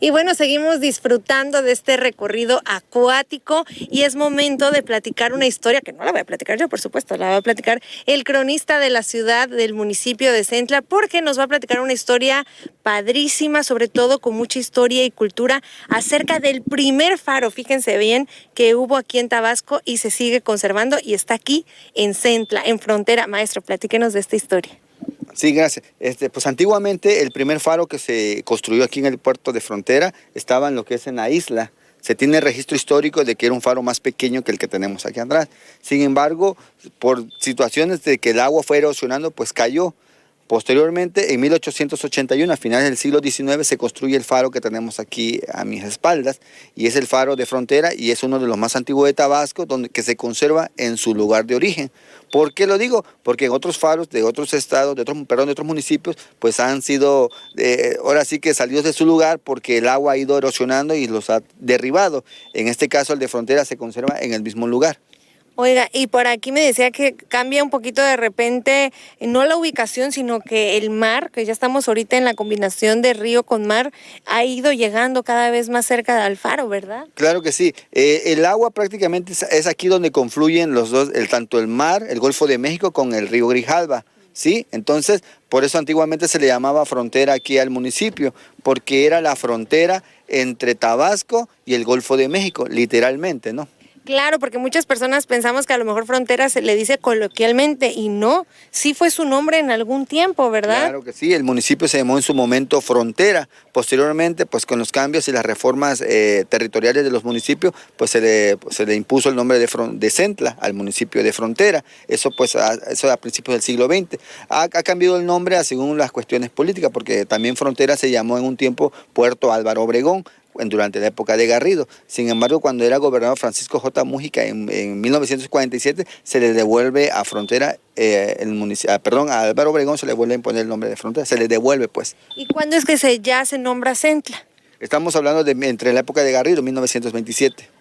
Y bueno, seguimos disfrutando de este recorrido acuático y es momento de platicar una historia que no la voy a platicar yo, por supuesto, la va a platicar el cronista de la ciudad, del municipio de Centla, porque nos va a platicar una historia padrísima, sobre todo con mucha historia y cultura acerca del primer faro, fíjense bien, que hubo aquí en Tabasco y se sigue conservando y está aquí en Centla, en frontera. Maestro, platíquenos de esta historia. Sí, gracias. Pues antiguamente el primer faro que se construyó aquí en el puerto de Frontera estaba en lo que es en la isla. Se tiene registro histórico de que era un faro más pequeño que el que tenemos aquí atrás. Sin embargo, por situaciones de que el agua fue erosionando, pues cayó. Posteriormente, en 1881, a finales del siglo XIX, se construye el faro que tenemos aquí a mis espaldas, y es el faro de Frontera, y es uno de los más antiguos de Tabasco, que se conserva en su lugar de origen. ¿Por qué lo digo? Porque en otros faros de otros estados, de otros municipios, pues han sido, ahora sí que salidos de su lugar porque el agua ha ido erosionando y los ha derribado. En este caso, el de Frontera se conserva en el mismo lugar. Oiga, y por aquí me decía que cambia un poquito de repente, no la ubicación, sino que el mar, que ya estamos ahorita en la combinación de río con mar, ha ido llegando cada vez más cerca del faro, ¿verdad? Claro que sí. El agua prácticamente es aquí donde confluyen los dos, tanto el mar, el Golfo de México, con el río Grijalva. ¿Sí? Entonces, por eso antiguamente se le llamaba frontera aquí al municipio, porque era la frontera entre Tabasco y el Golfo de México, literalmente, ¿no? Claro, porque muchas personas pensamos que a lo mejor frontera se le dice coloquialmente y no, sí fue su nombre en algún tiempo, ¿verdad? Claro que sí, el municipio se llamó en su momento Frontera. Posteriormente, pues con los cambios y las reformas territoriales de los municipios, pues se le impuso el nombre de Centla al municipio de Frontera. Eso pues eso a principios del siglo XX. Ha cambiado el nombre según las cuestiones políticas, porque también Frontera se llamó en un tiempo Puerto Álvaro Obregón, durante la época de Garrido. Sin embargo, cuando era gobernador Francisco J. Múgica en 1947, se le devuelve a Frontera, a Álvaro Obregón se le vuelve a imponer el nombre de Frontera, se le devuelve pues. ¿Y cuándo es que ya se nombra Centla? Estamos hablando de entre la época de Garrido, 1927.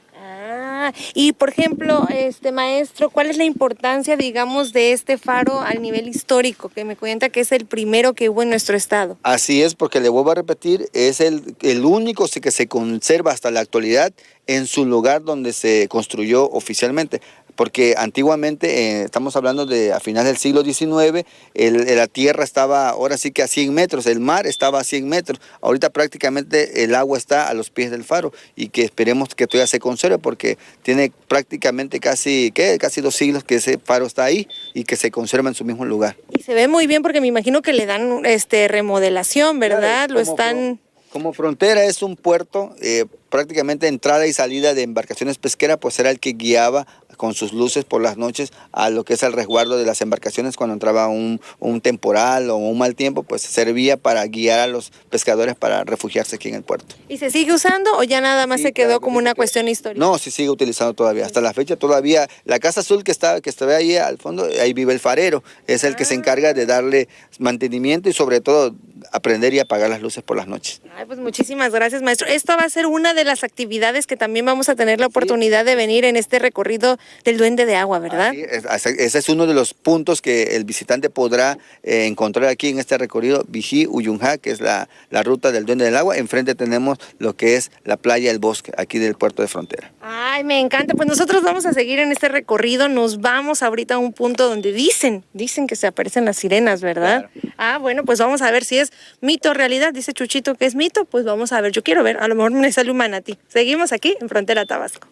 Y por ejemplo, maestro, ¿cuál es la importancia, digamos, de este faro al nivel histórico? Que me cuenta que es el primero que hubo en nuestro estado. Así es, porque le vuelvo a repetir, es el único que se conserva hasta la actualidad en su lugar donde se construyó oficialmente. Porque antiguamente, estamos hablando de a finales del siglo XIX, la tierra estaba ahora sí que a 100 metros, el mar estaba a 100 metros. Ahorita prácticamente el agua está a los pies del faro y que esperemos que todavía se conserve porque tiene prácticamente casi 2 siglos que ese faro está ahí y que se conserva en su mismo lugar. Y se ve muy bien porque me imagino que le dan remodelación, ¿verdad? Claro, como Frontera es un puerto, prácticamente entrada y salida de embarcaciones pesqueras, pues era el que guiaba con sus luces por las noches a lo que es el resguardo de las embarcaciones cuando entraba un temporal o un mal tiempo, pues servía para guiar a los pescadores para refugiarse aquí en el puerto. ¿Y se sigue usando o ya nada más se quedó como una cuestión histórica? No, se sigue utilizando todavía, hasta la fecha todavía. La Casa Azul que está ahí al fondo, ahí vive el farero, es el que se encarga de darle mantenimiento y sobre todo aprender y apagar las luces por las noches. Ay, pues muchísimas gracias, maestro. Esto va a ser una de las actividades que también vamos a tener la oportunidad de venir en este recorrido del Duende de Agua, ¿verdad? Ese es uno de los puntos que el visitante podrá encontrar aquí en este recorrido, Vijí Uyunjá, que es la ruta del Duende del Agua. Enfrente tenemos lo que es la playa El Bosque, aquí del puerto de Frontera. Ay, me encanta. Pues nosotros vamos a seguir en este recorrido. Nos vamos ahorita a un punto donde dicen que se aparecen las sirenas, ¿verdad? Claro. Bueno, pues vamos a ver si es mito o realidad. Dice Chuchito que es mito, pues vamos a ver. Yo quiero ver, a lo mejor me sale un manatí. Seguimos aquí en Frontera Tabasco.